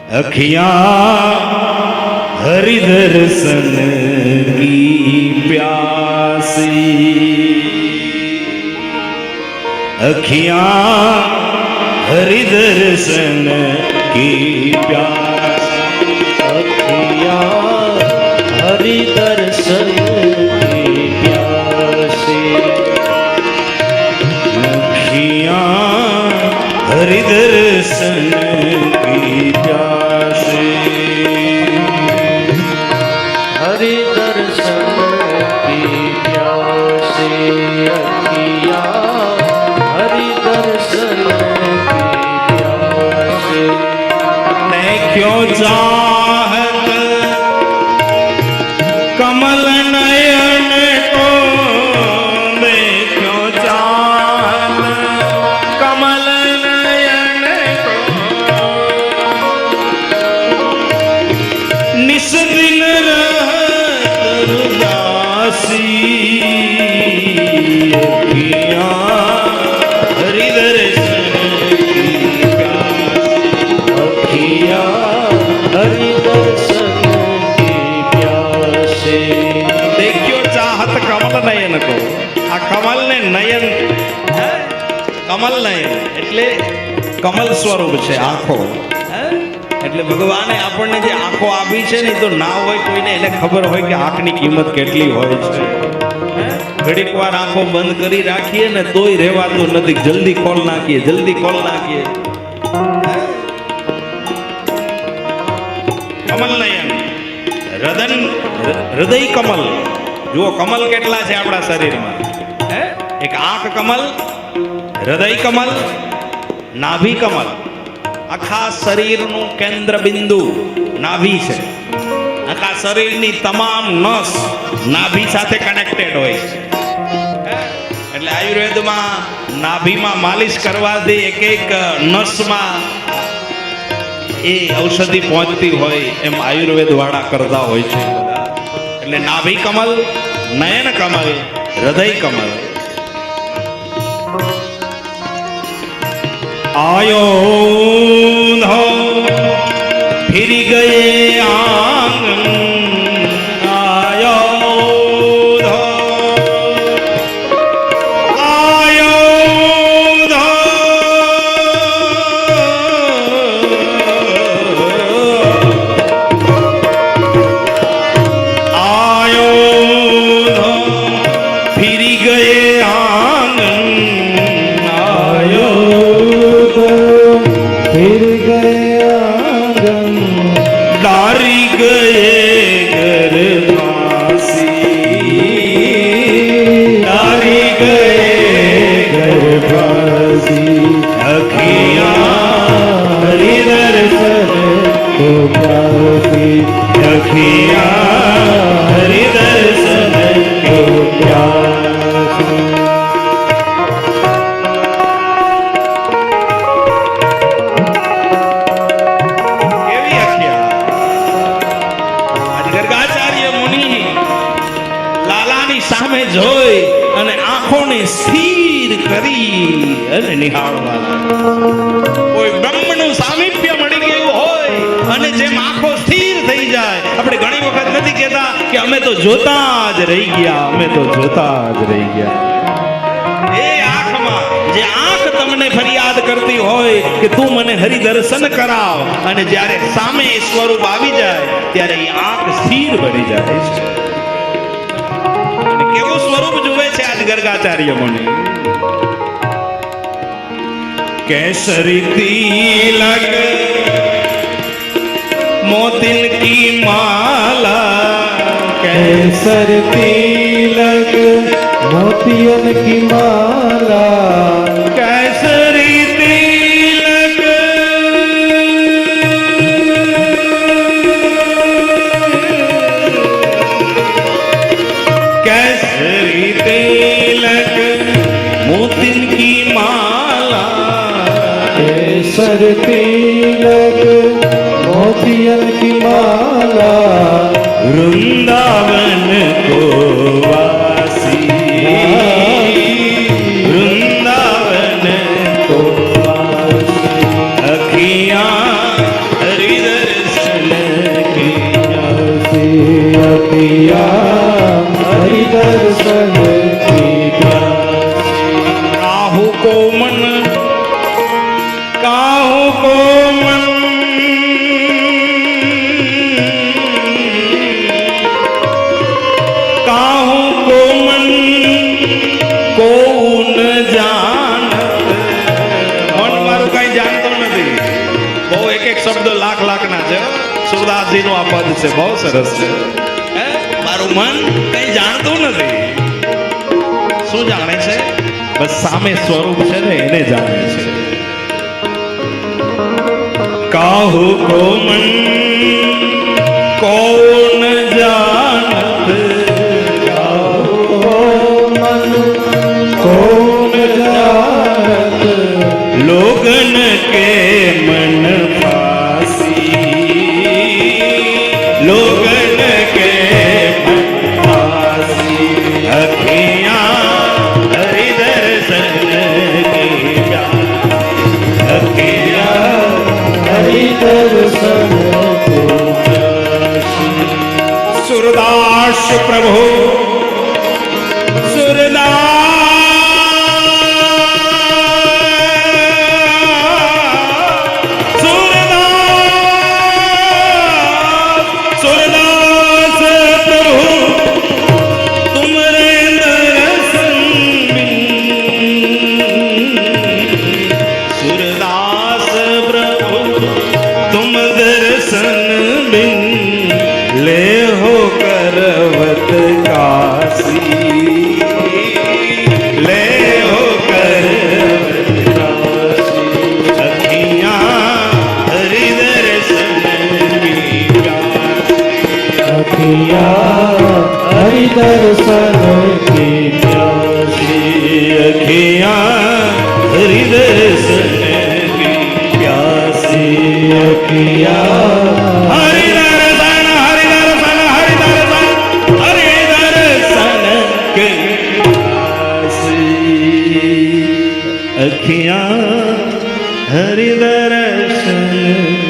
अखियां हरि दर्शन की प्यासी, अखियां हरि दर्शन की प्यासी, अखियां हरि दर्शन की प्यासी, अखियां हरि दर्शन की प्यासी, हरि दर्शन की प्यासी, अखियां हरि दर्शन की प्यासी। मैं क्यों चाहत कमल नयन को, मैं क्यों चाहत कमल नयन को, निस दिन रहत उदासी, अखियां हरि दर्शन की प्यासी, अखियां हरि दर्शन की प्यासी। देखियो चाहत कमल नयन को, आ कमल ने नयन હે? કમલ નયન એટલે કમલ સ્વરૂપ છે આંખો હે? એટલે ભગવાને આપણને જે આંખો આપી છે ને તો ના હોય કોઈને એને ખબર હોય કે આંખની કિંમત કેટલી હોય છે હે? ઘડીક વાર આંખો બંધ કરી રાખીએ ને તોય રહેવાતું નથી, જલ્દી ખોલ નાખીએ, જલ્દી ખોલ નાખીએ હે? કમલ નયન હૃદય કમલ, જુઓ કમલ કેટલા છે આપણા શરીરમાં હે? એક આંખ કમલ, હૃદય કમલ, નાભી કમલ, આખા શરીરનું કેન્દ્ર બિંદુ નાભી છે, આખા શરીરની તમામ નસ નાભી સાથે કનેક્ટેડ હોય છે હે? એટલે આયુર્વેદમાં નાભીમાં માલિશ કરવાથી એક એક નસમાં એ ઔષધિ પહોંચતી હોય એમ આયુર્વેદ વાળા કરતા હોય છે બધા. એટલે નાભી કમલ, નયન કમલ, હૃદય કમલ. આયો ઊંધો ફિરી ગયે આંગન, આયો ઊંધો, આયો ઊંધો, આયો ઊંધો ફિરી ગયે આંગન, આયો फिर गया आंगन, डारी गए घर फांसी, डारी गए घर फांसी, अखियां हरि दर्शन तो प्यासी, अखियां हरि दर्शन तो प्यासी। કેવી અખિયા. આજ ગર્ગાચાર્ય મુનિ લાલાની સામે જોઈ અને આંખોને સ્થિર કરી અને નિહાળવા લાગ્યા. કોઈ બ્રહ્મનું સામીપ્ય મળી ગયું હોય અને જેમ આંખો સ્થિર થઈ જાય. આપણે ઘણી વખત નથી કહેતા કે અમે તો જોતા જ રહી ગયા, અમે તો જોતા જ રહી ગયા. એ આંખમાં જે આંખ તમને ફરિયાદ કરતી હોય કે તું મને હરિ દર્શન કરાવ, અને જ્યારે સામે એ સ્વરૂપ આવી જાય ત્યારે એ આંખ સ્થિર બની જાય છે. અને કેવું સ્વરૂપ જુએ છે આજ ગર્ગાચાર્ય મુનિ. કેસરી તિલક મોતિન કી માલા, केसर तिलक मोतियन की माला, केसरी तिलक केसरी तिलक मोतिन की माला, केसर तिलक मोतियन की माला, वृंदावन को वासी, वृंदावन को वासी, अखियां हृदय अखियाँ हरि दर्शन की प्यासी। काहू को मन काहू को मन को न जानत મન મારું કઈ જાણતો નથી બહુ એક શબ્દ લાખ ના છે સુરદાસજી નું આ પદ છે બહુ સરસ છે હે મારું મન કઈ જાણતું નથી શું જાણે છે બસ સામે સ્વરૂપ છે ને એને જાણે છે કાહુ કો મન કોન જાનત मन कौन जानत लोगन के मन पासी लोगन के मन पासी अखियाँ हरि दर्शन की प्यासी अखियाँ हरि दर्शन को प्यासी। सूरदास प्रभु सूरदास प्रभु तुम्हारे दर्शन बिन सूरदास प्रभु तुम दर्शन बिन ले हो करवत काशी ले हो करवत काशी अखियाँ हरि दर्शन की प्यासी अखियाँ हरि दर्शन की प्यासी। अखियाँ हरि दर्शन की प्यासी अखियाँ हरि दर्शन हरि दर्शन हरि दर्शन हरि दर्शन की प्यासी अखियाँ हरि दर्शन